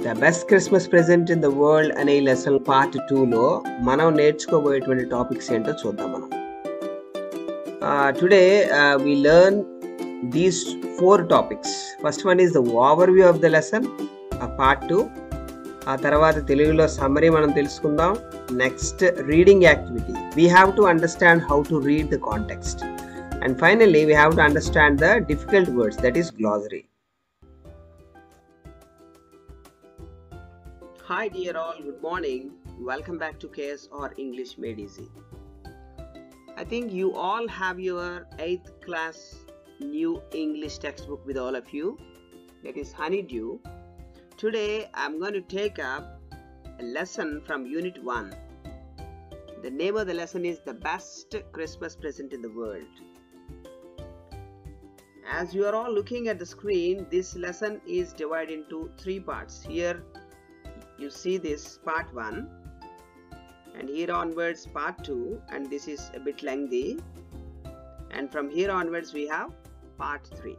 The best Christmas present in the world అనే lesson part 2లో మనం నేర్చుకోబోయేటువంటి టాపిక్స్ ఏంటో చూద్దాం మనం. Today we learn these 4 topics. First one is the overview of the lesson, part 2. ఆ తర్వాత తెలుగులో సమ్మరీ మనం తెలుసుకుందాం. Next reading activity. We have to understand how to read the context. And finally, we have to understand the difficult words, that is glossary. Hi dear all, good morning. Welcome back to KSR English Made Easy. I think you all have your 8th class new English textbook with all of you. That is Honeydew. Today I'm going to take up a lesson from Unit 1. The name of the lesson is The Best Christmas Present in the World. As you are all looking at the screen, this lesson is divided into 3 parts. Here you see this part 1, and here onwards part 2, and this is a bit lengthy, and from here onwards we have part 3.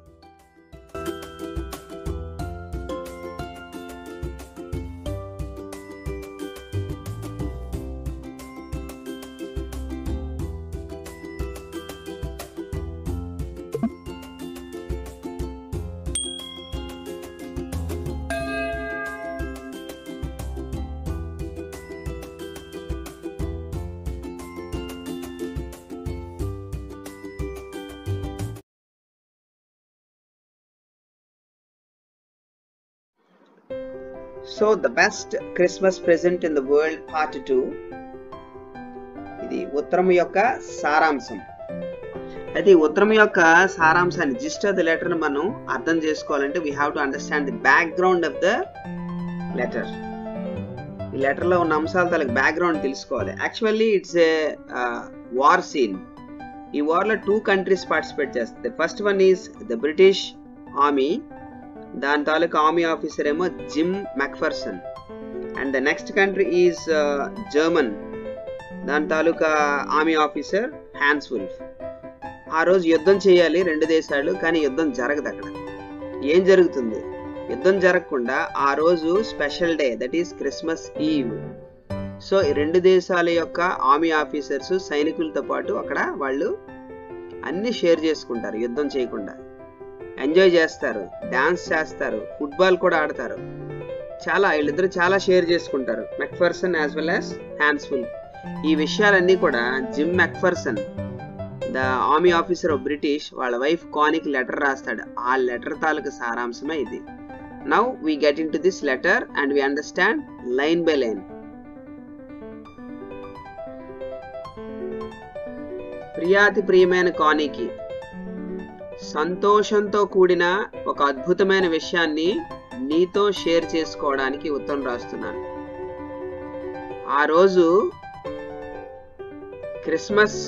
So the best Christmas present in the world part 2. ఇది ఉత్తరం యొక్క సారాంశం. అయితే ఈ ఉత్తరం యొక్క సారాంశాన్ని gist of the letter ని మనం అర్థం చేసుకోవాలంటే we have to understand the background of the letter. ఈ లెటర్ లో ఉన్న అంశాల తాలూకు బ్యాక్గ్రౌండ్ తెలుసుకోవాలి. Actually it's a war scene. ఈ వార్ లో 2 కంట్రీస్ పార్టిసిపేట్ చేస్తాయి. First one is the British army. దాని తాలూకా ఆర్మీ ఆఫీసర్ ఏమో Jim McPherson. And the next country is German. దాని తాలూకా ఆర్మీ ఆఫీసర్ హ్యాన్స్ వుల్ఫ్. ఆ రోజు యుద్ధం చేయాలి 2 దేశాలు, కానీ యుద్ధం జరగదు. అక్కడ ఏం జరుగుతుంది? యుద్ధం జరగకుండా ఆ రోజు special day, that is Christmas eve. So ఈ 2 దేశాల యొక్క ఆర్మీ ఆఫీసర్స్ సైనికులతో పాటు అక్కడ వాళ్ళు అన్ని షేర్ చేసుకుంటారు. యుద్ధం చేయకుండా ఎంజాయ్ చేస్తారు, డాన్స్ చేస్తారు, ఫుట్బాల్ కూడా ఆడతారు. వీళ్ళిద్దరు చాలా షేర్ చేసుకుంటారు, McPherson as well as Hans Wolf. ఈ విషయాలన్నీ కూడా Jim McPherson, the army officer of British, వాళ్ళ వైఫ్ కానీకి లెటర్ రాస్తాడు. ఆ లెటర్ తాలూకు సారాంశమే ఇది. Now we get into this letter and we understand line by line. ప్రియాతి ప్రియమైన కానీకి, సంతోషంతో కూడిన ఒక అద్భుతమైన విషయాన్ని నీతో షేర్ చేసుకోవడానికి ఉత్తరం రాస్తున్నాను. ఆ రోజు క్రిస్మస్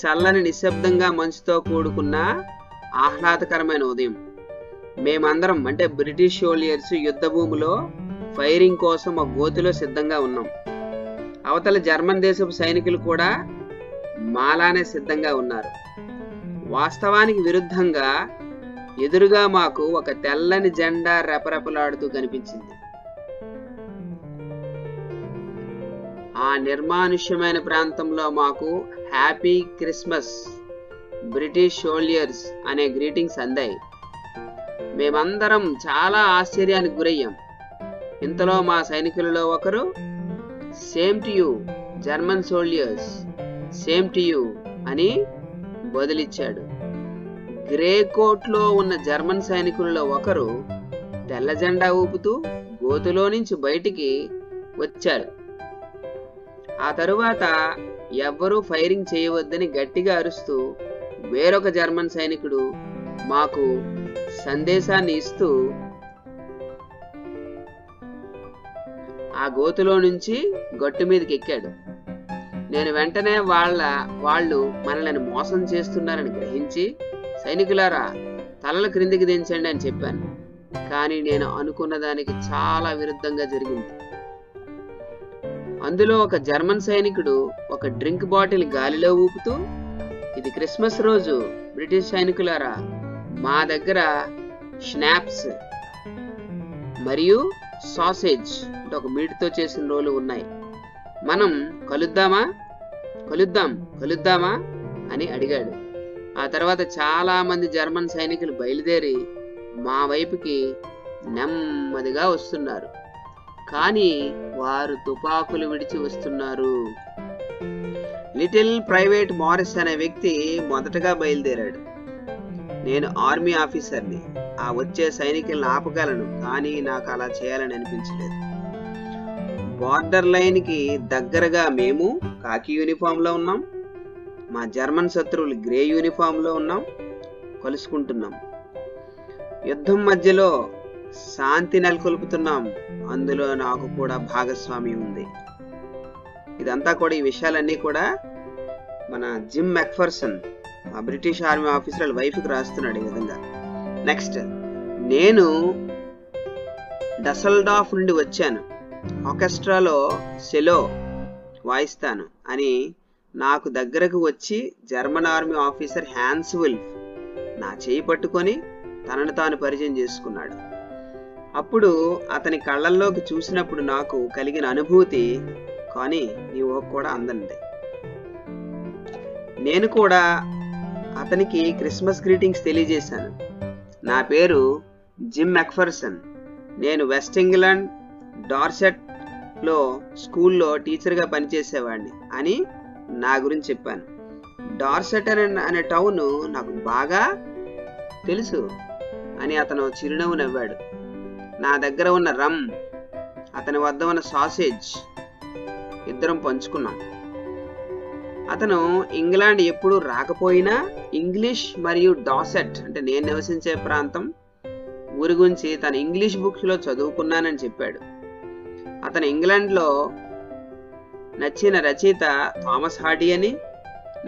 చల్లని నిశ్శబ్దంగా మంచుతో కూడుకున్న ఆహ్లాదకరమైన ఉదయం. మేమందరం అంటే బ్రిటిష్ సోల్జర్స్ యుద్ధ భూమిలో ఫైరింగ్ కోసం ఒక గోతిలో సిద్ధంగా ఉన్నాం. అవతల జర్మన్ దేశపు సైనికులు కూడా మాలానే సిద్ధంగా ఉన్నారు. వాస్తవానికి విరుద్ధంగా ఎదురుగా మాకు ఒక తెల్లని జెండా రెపరెపలాడుతూ కనిపించింది. ఆ నిర్మానుష్యమైన ప్రాంతంలో మాకు హ్యాపీ క్రిస్మస్ బ్రిటిష్ సోల్జర్స్ అనే గ్రీటింగ్స్ అందాయి. మేమందరం చాలా ఆశ్చర్యానికి గురయ్యాం. ఇంతలో మా సైనికులలో ఒకరు same to you German soldiers, same to you అని బదులిచ్చాడు. గ్రే కోట్ లో ఉన్న జర్మన్ సైనికులలో ఒకరు తెల్ల జెండా ఊపుతూ గోతులో నుంచి బయటికి వచ్చాడు. ఆ తరువాత ఎవ్వరూ ఫైరింగ్ చేయవద్దని గట్టిగా అరుస్తూ వేరొక జర్మన్ సైనికుడు మాకు సందేశాన్ని ఇస్తూ ఆ గోతులో నుంచి గట్టు మీదకి ఎక్కాడు. నేను వెంటనే వాళ్ళు మనల్ని మోసం చేస్తున్నారని గ్రహించి, సైనికులారా తలల క్రిందికి దించండి అని చెప్పాను. కానీ నేను అనుకున్న దానికి చాలా విరుద్ధంగా జరిగింది. అందులో ఒక జర్మన్ సైనికుడు ఒక డ్రింక్ బాటిల్ గాలిలో ఊపుతూ, ఇది క్రిస్మస్ రోజు బ్రిటిష్ సైనికులారా, మా దగ్గర స్నాప్స్ మరియు సాసేజ్ అంటే ఒక మీటుతో చేసిన రోలు ఉన్నాయి. మనం కలుద్దామా కలుద్దాం కలుద్దామా అని అడిగాడు. ఆ తర్వాత చాలా మంది జర్మన్ సైనికులు బయలుదేరి మా వైపుకి నెమ్మదిగా వస్తున్నారు. కానీ వారు తుపాకులు విడిచి వస్తున్నారు. లిటిల్ ప్రైవేట్ మారిస్ అనే వ్యక్తి మొదటగా బయలుదేరాడు. నేను ఆర్మీ ఆఫీసర్ని, ఆ వచ్చే సైనికులను ఆపగలను, కానీ నాకు అలా చేయాలని అనిపించలేదు. బార్డర్ లైన్ కి దగ్గరగా మేము కాకి యూనిఫామ్ లో ఉన్నాం, మా జర్మన్ శత్రువులు గ్రే యూనిఫామ్ లో ఉన్నాం, కలుసుకుంటున్నాం. యుద్ధం మధ్యలో శాంతి నెలకొల్పుతున్నాం, అందులో నాకు కూడా భాగస్వామ్యం ఉంది. ఇదంతా కూడా, ఈ విషయాలన్నీ కూడా మన జిమ్ మెక్ఫర్సన్ ఆ బ్రిటిష్ ఆర్మీ ఆఫీసర్ వైఫ్కి రాస్తున్నాడు ఈ విధంగా. నెక్స్ట్, నేను డసల్డాఫ్ నుండి వచ్చాను, ఆర్కెస్ట్రాలో సెలో వాయిస్తాను అని నాకు దగ్గరకు వచ్చి German army officer Hans wolf నా చేయి పట్టుకొని తనను తాను పరిచయం చేసుకున్నాడు. అప్పుడు అతని కళ్ళల్లోకి చూసినప్పుడు నాకు కలిగిన అనుభూతి కానీ నీ ఊహ కూడా అందనిది. నేను కూడా అతనికి క్రిస్మస్ గ్రీటింగ్స్ తెలియజేశాను. నా పేరు జిమ్ మెక్ఫర్సన్, నేను వెస్ట్ ఇంగ్లాండ్ డార్సెట్ లో స్కూల్లో టీచర్గా పనిచేసేవాడిని అని నా గురించి చెప్పాను. డార్సెట్ అనే టౌన్ నాకు బాగా తెలుసు అని అతను చిరునవ్వు నవ్వాడు. నా దగ్గర ఉన్న రమ్, అతని వద్ద ఉన్న సాసేజ్ ఇద్దరం పంచుకున్నాం. అతను ఇంగ్లాండ్ ఎప్పుడు రాకపోయినా ఇంగ్లీష్ మరియు డాసెట్ అంటే నేను నివసించే ప్రాంతం ఊరి గురించి తన ఇంగ్లీష్ బుక్స్ లో చదువుకున్నానని చెప్పాడు. అతను ఇంగ్లాండ్ లో నచ్చిన రచయిత థామస్ హార్డీ అని,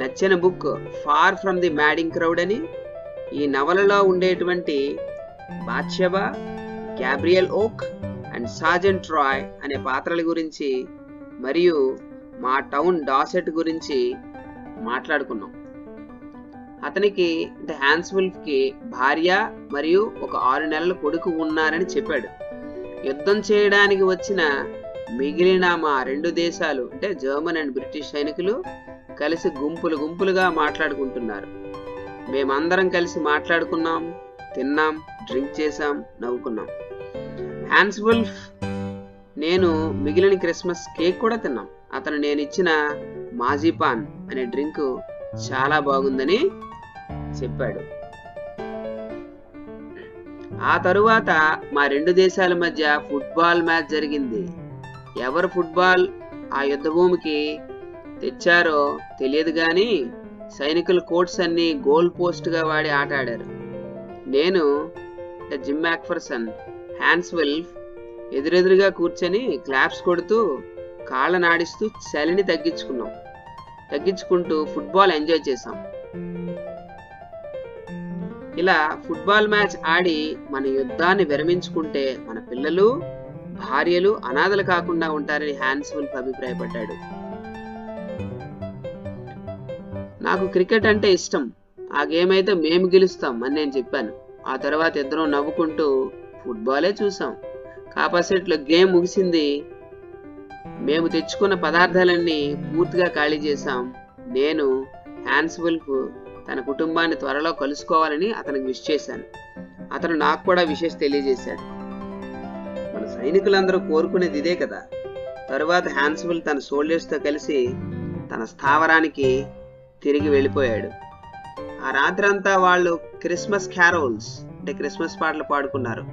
నచ్చిన book far from the madding crowd అని, ఈ నవలలో ఉండేటువంటి Bathsheba, Gabriel Oak and Sergeant Troy అనే పాత్రల గురించి మరియు మా టౌన్ డాసెట్ గురించి మాట్లాడుకున్నాం. అతనికి అంటే హ్యాన్స్ వుల్ఫ్ కి భార్య మరియు ఒక 6 నెలల కొడుకు ఉన్నారని చెప్పాడు. యుద్ధం చేయడానికి వచ్చిన మిగిలిన మా 2 దేశాలు అంటే జర్మన్ అండ్ బ్రిటిష్ సైనికులు కలిసి గుంపులు గుంపులుగా మాట్లాడుకుంటున్నారు. మేమందరం కలిసి మాట్లాడుకున్నాం, తిన్నాం, డ్రింక్ చేసాం, నవ్వుకున్నాం. హ్యాన్స్ వుల్ఫ్ నేను మిగిలిన క్రిస్మస్ కేక్ కూడా తిన్నాం. అతను నేను ఇచ్చిన మాజీపాన్ అనే డ్రింక్ చాలా బాగుందని చెప్పాడు. ఆ తరువాత మా 2 దేశాల మధ్య ఫుట్బాల్ మ్యాచ్ జరిగింది. ఎవరు ఫుట్బాల్ ఆ యుద్ధ భూమికి తెచ్చారో తెలియదు గాని సైనికుల కోట్స్ అన్ని గోల్ పోస్ట్ గా వాడి ఆట ఆడారు. నేను జిమ్ మెక్ఫర్సన్, హ్యాన్స్ వుల్ఫ్ ఎదురెదురుగా కూర్చొని క్లాప్స్ కొడుతూ కాళ్ళ నాడిస్తూ చలిని తగ్గించుకుంటూ ఫుట్బాల్ ఎంజాయ్ చేశాం. ఇలా ఫుట్బాల్ మ్యాచ్ ఆడి మన యుద్ధాన్ని విరమించుకుంటే మన పిల్లలు, భార్యలు అనాథలు కాకుండా ఉంటారని హ్యాన్స్ వుల్ఫ్ అభిప్రాయపడ్డాడు. నాకు క్రికెట్ అంటే ఇష్టం, ఆ గేమ్ అయితే మేము గెలుస్తాం అని నేను చెప్పాను. ఆ తర్వాత ఇద్దరం నవ్వుకుంటూ ఫుట్బాలే చూసాం. కాపసెట్లో గేమ్ ముగిసింది. మేము తెచ్చుకున్న పదార్థాలన్నీ పూర్తిగా ఖాళీ చేశాం. నేను హ్యాన్స్ వుల్ఫ్ తన కుటుంబాన్ని త్వరలో కలుసుకోవాలని అతనికి విష్ చేశాను. అతను నాకు కూడా విషెస్ తెలియజేశాడు. మన సైనికులందరూ కోరుకునేది ఇదే కదా. తరువాత హ్యాన్స్ వుల్ఫ్ తన సోల్జర్స్ తో కలిసి తన స్థావరానికి తిరిగి వెళ్ళిపోయాడు. ఆ రాత్రంతా వాళ్ళు క్రిస్మస్ క్యారోల్స్ అంటే క్రిస్మస్ పాటలు పాడుకున్నారు.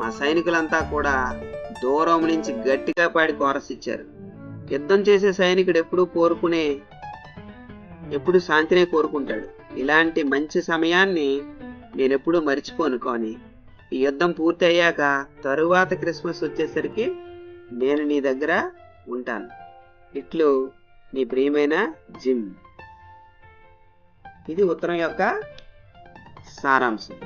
మా సైనికులంతా కూడా దూరం నుంచి గట్టిగా పాడి కోరస్ ఇచ్చారు. యుద్ధం చేసే సైనికుడు ఎప్పుడు శాంతినే కోరుకుంటాడు. ఇలాంటి మంచి సమయాన్ని నేను ఎప్పుడూ మర్చిపోను. కానీ ఈ యుద్ధం పూర్తి అయ్యాక తరువాత క్రిస్మస్ వచ్చేసరికి నేను నీ దగ్గర ఉంటాను. ఇట్లు నీ ప్రియమైన జిమ్. ఇది ఉత్తరం యొక్క సారాంశం.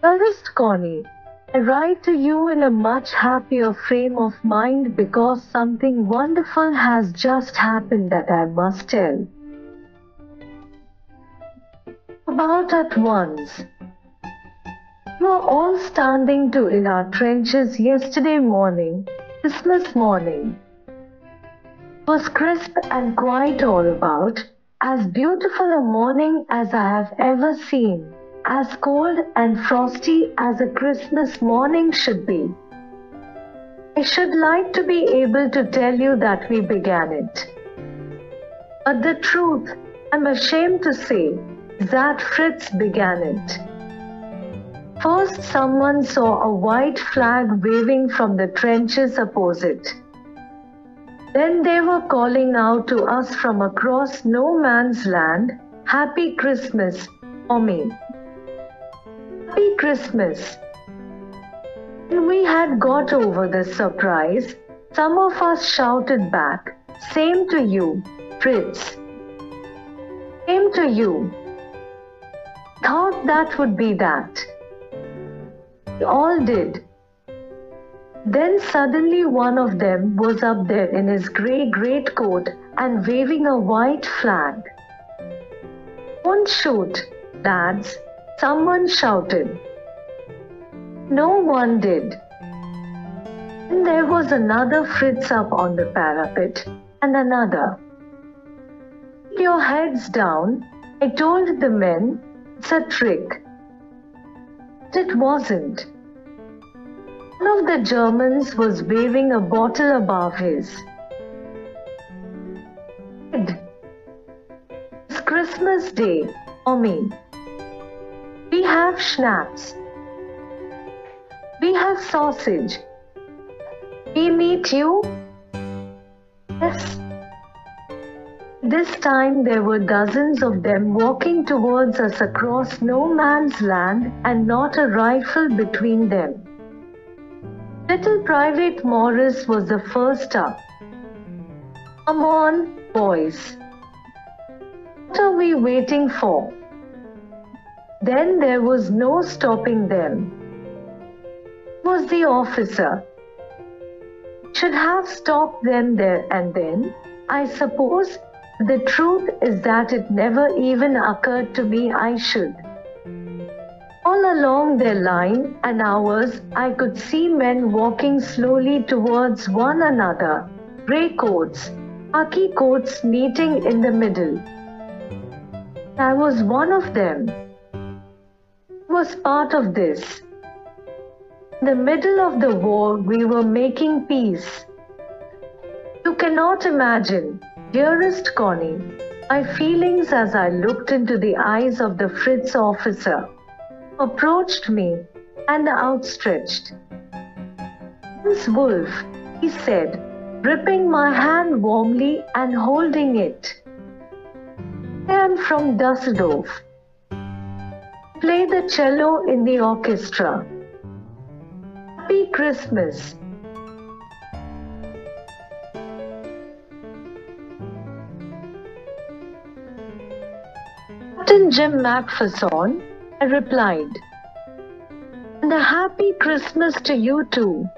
Dearest Connie, I write to you in a much happier frame of mind because something wonderful has just happened that I must tell about at once. We were all standing in our trenches yesterday morning, Christmas morning. It was crisp and quiet all about, as beautiful a morning as I have ever seen, as cold and frosty as a Christmas morning should be. I should like to be able to tell you that we began it. But the truth, I'm ashamed to say, is that Fritz began it. First, someone saw a white flag waving from the trenches opposite. Then they were calling out to us from across no man's land, "Happy Christmas, Mommy! Happy Christmas!" When we had got over the surprise, some of us shouted back, "Same to you, Fritz! Same to you!" Thought that would be that. We all did. Then suddenly one of them was up there in his grey greatcoat and waving a white flag. "Don't shoot, lads!" someone shouted. No one did. Then there was another Fritz up on the parapet, and another. "Keep your heads down," I told the men. "It's a trick." But it wasn't. One of the Germans was waving a bottle above his head. It's Christmas Day, Mommy. We have schnapps. We have sausage. We meet you? Yes. This time there were dozens of them walking towards us across no man's land and not a rifle between them. Little Private Morris was the first up. "Come on, boys. What are we waiting for?" Then there was no stopping them. It was the officer. Should have stopped them there and then, I suppose. The truth is that it never even occurred to me I should. All along their line and ours, I could see men walking slowly towards one another, grey coats, khaki coats meeting in the middle. I was one of them. I was part of this. In the middle of the war, we were making peace. You cannot imagine, dearest Connie, my feelings as I looked into the eyes of the Fritz officer, who approached me and outstretched. "Hans Wolf," he said, gripping my hand warmly and holding it. "I am from Dusseldorf. Play the cello in the orchestra. Happy Christmas." "Captain Jim Macpherson," I replied. "And a happy Christmas to you too.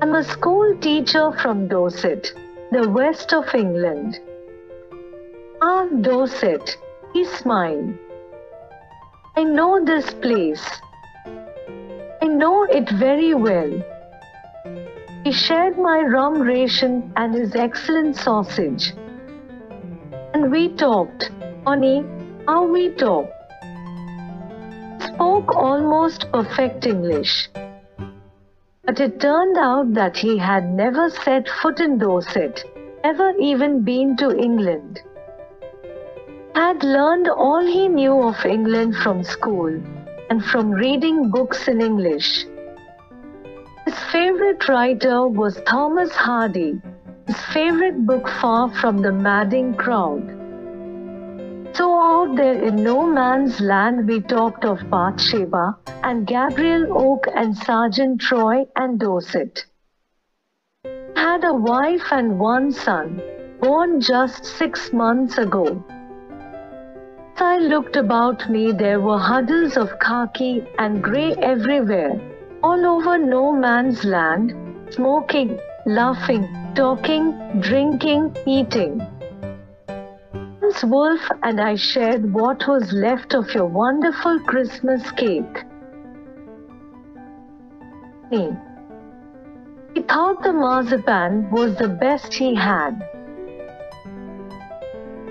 I'm a school teacher from Dorset, the west of England." "Ah, Dorset," he smiled. "I know this place. I know it very well." He shared my rum ration and his excellent sausage. And we talked, Connie, how we talked. Spoke almost perfect English. But it turned out that he had never set foot in Dorset, never even been to England. He had learned all he knew of England from school and from reading books in English. His favorite writer was Thomas Hardy, his favorite book Far from the Madding Crowd. So out there in no man's land we talked of Bathsheba and Gabriel Oak and Sergeant Troy and Dorset. He had a wife and one son, born just 6 months ago. As I looked about me, there were huddles of khaki and grey everywhere, all over no man's land, smoking, laughing, talking, drinking, eating. Hans Wolf and I shared what was left of your wonderful Christmas cake. He thought the marzipan was the best he had.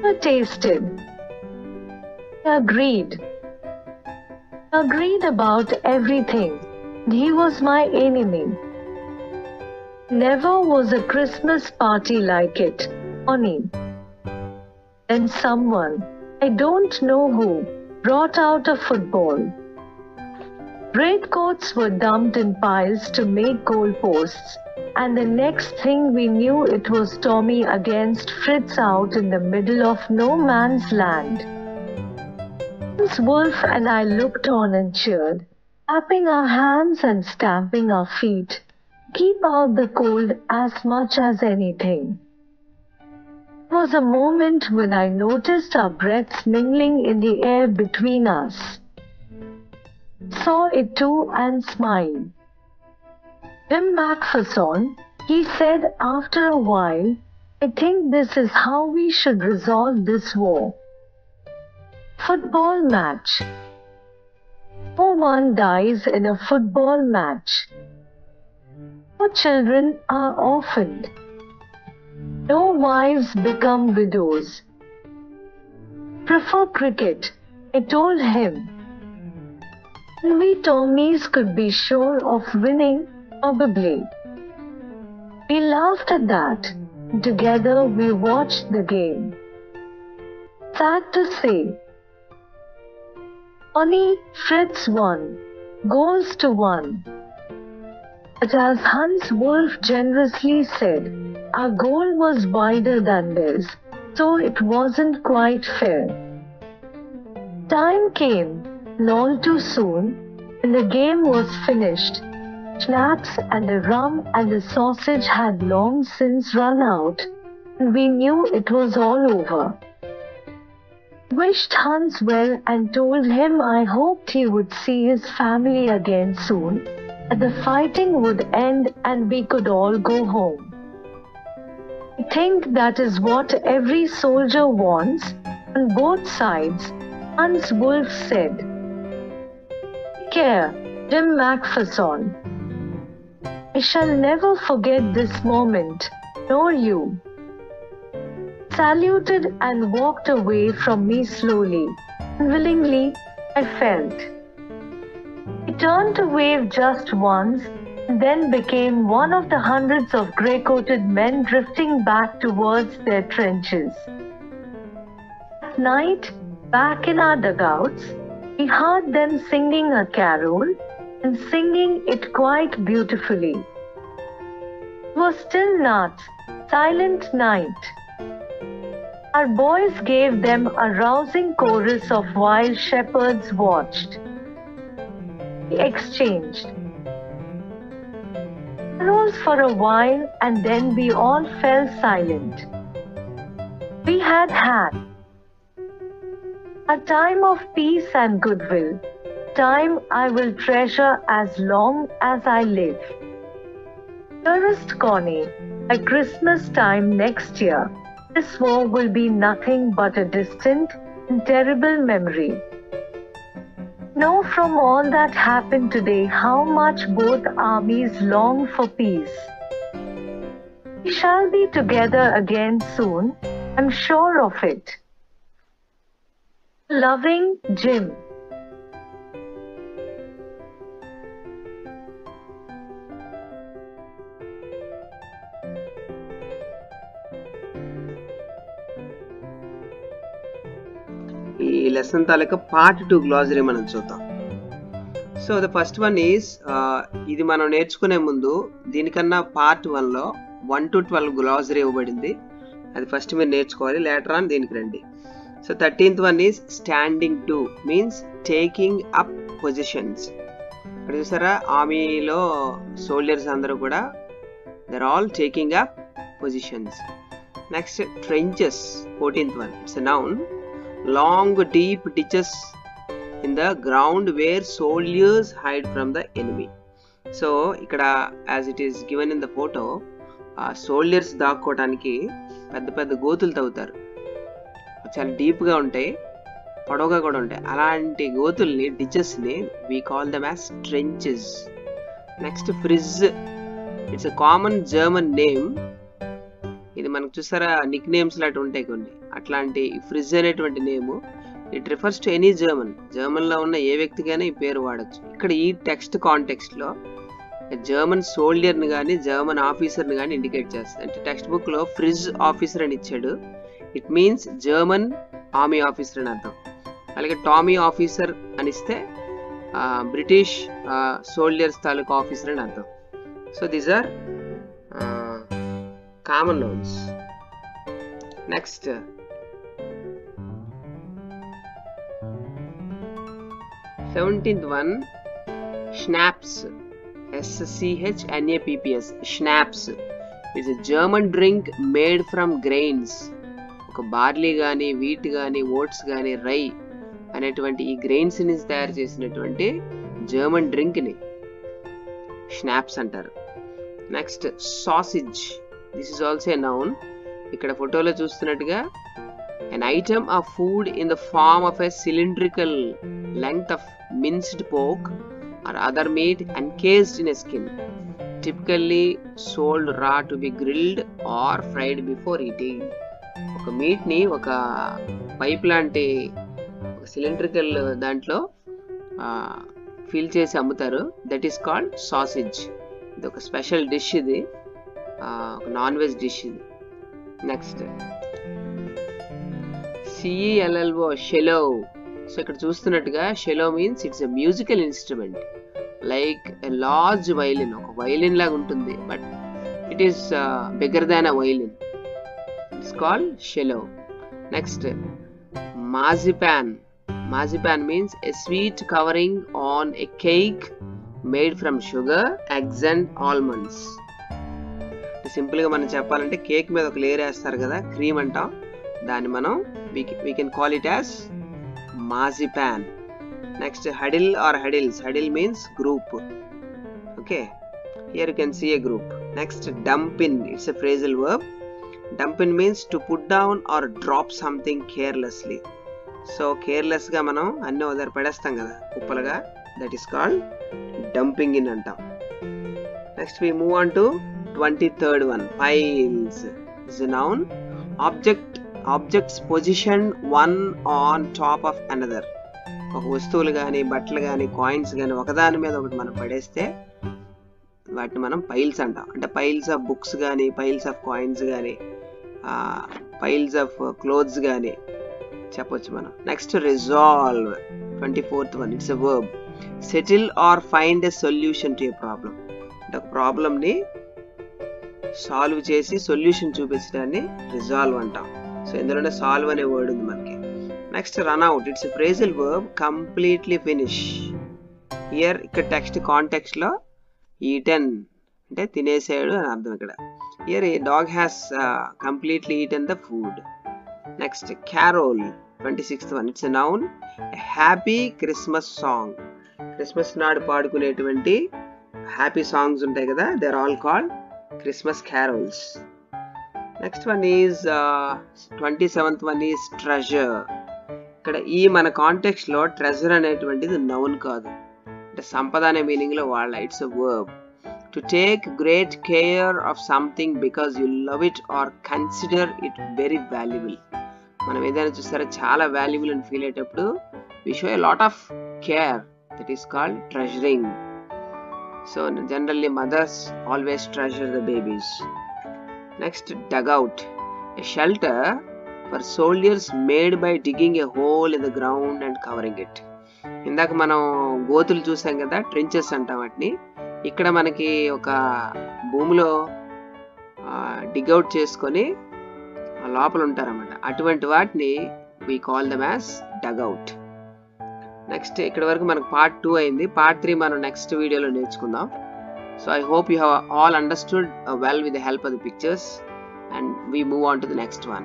I tasted. Agreed about everything. He was my enemy. Never was a Christmas party like it, Bonnie. Then someone, I don't know who, brought out a football. Greatcoats were dumped in piles to make goalposts, and the next thing we knew, it was Tommy against Fritz out in the middle of no man's land. Hans Wolf and I looked on and cheered, clapping our hands and stamping our feet, keep out the cold as much as anything. There was a moment when I noticed our breaths mingling in the air between us. Saw it too and smiled. Jim McPherson, he said after a while, I think this is how we should resolve this war. Football match. No one dies in a football match. No children are orphaned. No wives become widows. Prefer cricket, I told him. We Tommies could be sure of winning, probably. We laughed at that. Together we watched the game. Sad to say, Bonnie, Fritz won, goals to 1. But as Hans Wolf generously said, our goal was wider than theirs, so it wasn't quite fair. Time came, and all too soon, when the game was finished. Schnapps and the rum and the sausage had long since run out, and we knew it was all over. Wished Hans well and told him I hoped he would see his family again soon, that the fighting would end and we could all go home. I think that is what every soldier wants on both sides, Hans Wolf said. Take care, Jim McPherson. I shall never forget this moment, nor you. Saluted and walked away from me slowly. Unwillingly, I felt. He turned to wave just once, and then became one of the hundreds of grey-coated men drifting back towards their trenches. At night, back in our dugouts, we heard them singing a carol, and singing it quite beautifully. It was still not, silent night. Our boys gave them a rousing chorus of while shepherds watched. We exchanged carols for a while and then we all fell silent. We had a time of peace and goodwill, time I will treasure as long as I live. Dearest Connie, by Christmas time next year, this war will be nothing but a distant and terrible memory. Know from all that happened today how much both armies long for peace. We shall be together again soon, I'm sure of it. Loving, Jim. ఈ lesson తాలూకా part 2 glossary మనం చూద్దాం. So the first one is, ఇది మనం నేర్చుకునే ముందు దీనికన్నా part 1లో 1 to 12 glossary ఇవ్వబడింది. అది ఫస్ట్ మీరు నేర్చుకోవాలి, లేటర్ ఆన్ దీనికి రండి. So 13th one is standing to, means taking up positions. ఇక్కడ చూసారా, ఆర్మీలో సోల్జర్స్ అందరూ కూడా there all taking up positions. Next trenches, 14th one, it's a noun. long deep ditches in the ground where soldiers hide from the enemy. So ikkada as it is given in the photo, soldiers దాక్కోవడానికి పెద్ద పెద్ద గోతులు తవ్వుతారు. చాలా deep గా ఉంటాయి, పొడవుగా కూడా ఉంటాయి. అలాంటి గోతుల్ని, డిచెస్ ని we call them as trenches. Next fridge, it's a common German name. ఇది మనకు చూసారా నిక్ నేమ్స్ లాంటి ఉంటాయి కొన్ని, అట్లాంటి ఫ్రిజ్ అనేటువంటి name. It refers to any German లో ఉన్న ఏ వ్యక్తిగానే ఈ పేరు వాడచ్చు. ఇక్కడ ఈ టెక్స్ట్ కాంటెక్స్ట్ లో జర్మన్ సోల్జర్ ని కానీ జర్మన్ ఆఫీసర్ ని కానీ ఇండికేట్ చేస్తుంది. అంటే టెక్స్ట్ బుక్ లో ఫ్రిజ్ ఆఫీసర్ అని ఇచ్చాడు, it means German army officer అని అర్థం. అలాగే టామీ ఆఫీసర్ అని ఇస్తే బ్రిటిష్ సోల్జర్స్ తాలూకు ఆఫీసర్ అని అర్థం. So these are common nouns. Next, 17th one, schnapps. SCHNAPPS. Schnapps is a German drink made from grains. ఒక బార్లీ కానీ, వీట్ కానీ, ఓట్స్ కానీ, రై అనేటువంటి ఈ గ్రెయిన్స్ ని తయారు చేసినటువంటి జర్మన్ డ్రింక్ ని స్నాప్స్ అంటారు. Next sausage. This is also a noun. ఇక్కడ ఫోటోలో చూస్తున్నట్టుగా an item of food in the form of a cylindrical length of minced pork or other meat encased in a skin, typically sold raw to be grilled or fried before eating. ఒక meet ని ఒక pipe లాంటి ఒక cylindrical దాంట్లో fill చేసి అమ్ముతారు. That is called sausage. ఇది ఒక స్పెషల్ డిష్, ఇది ఒక నాన్ వెజ్ డిష్ ఇది. Next CELLO, cello. సో ఇక్కడ చూస్తున్నట్టుగా cello means it's a musical instrument like a large violin. ఒక వైలిన్ లాగా ఉంటుంది, but it is bigger than a violin. It's called cello. Next marzipan. Marzipan means a sweet covering on a cake made from sugar, eggs and almonds. Simple గా మనం చెప్పాలంటే cake మీద ఒక layer వేస్తారు కదా, క్రీమ్ అంటాం, దాన్ని మనం we can call it as marzipan. Next, huddle or huddles. Huddle means group. Okay, here you can see a group. Next, dump in. It's a phrasal verb. Dump in means to put down or drop something carelessly. So careless గా మనం అన్ని వదిలి పడేస్తాం కదా కుప్పలుగా, that is called dumping in అంటాం. Next we move on to 23rd one, piles. Is a noun. Objects positioned one on top of another. ఒక వస్తువులు కానీ, బట్టలు కానీ, కాయిన్స్ కానీ ఒకదాని మీద ఒకటి మనం పడేస్తే వాటిని మనం పైల్స్ అంటాం. అంటే పైల్స్ ఆఫ్ బుక్స్ కానీ, పైల్స్ ఆఫ్ కాయిన్స్ కానీ, పైల్స్ ఆఫ్ క్లోత్స్ కానీ చెప్పొచ్చు మనం. Next resolve, 24th one. It's a verb. Settle or find a solution to a problem. అంటే ఒక ప్రాబ్లంని సాల్వ్ చేసి సొల్యూషన్ చూపించడాన్ని రిజాల్వ్ అంటాం. సో ఇందులోనే సాల్వ్ అనే వర్డ్ ఉంది మనకి. Next run out. It's a phrasal verb, completely finish. Here ఇక్కడ టెక్స్ట్ కాంటెక్స్ట్ లో ఈటెన్ అంటే తినేసాడు అని అర్థం. ఇక్కడ here A dog has completely eaten the food. Next carol, 26th one. It's a noun, happy Christmas song. Christmas నాడు పాడుకునేటువంటి happy songs ఉంటాయి కదా, they are all called Christmas carols. Next one is 27th one is treasure. ఇక్కడ ఈ మన context లో treasure అనేటువంటిది noun కాదు, అంటే సంపద అనే మీనింగ్ లో వాడాలి. It's a verb. To take great care of something because you love it or consider it very valuable. మనం ఏదైనా చూస్తారా చాలా వాల్యుబుల్ అని ఫీల్ అయ్యేటప్పుడు we show a lot of care, that is called treasuring. So generally mothers always treasure the babies. Next, dugout, a shelter for soldiers made by digging a hole in the ground and covering it. ఇందాక మనం గోతులు చూసాం కదా, trenches అంటాం వాటిని. ఇక్కడ మనకి ఒక భూమిలో డిగౌట్ చేసుకొని లోపల ఉంటారన్నమాట, అటువంటి వాటిని we call them as dugout. Next ఇక్కడ వరకు మనకు పార్ట్ 2 అయింది. పార్ట్ 3 మనం నెక్స్ట్ వీడియోలో నేర్చుకుందాం. So I hope you have all understood well with the help of the pictures, and we move on to the next one.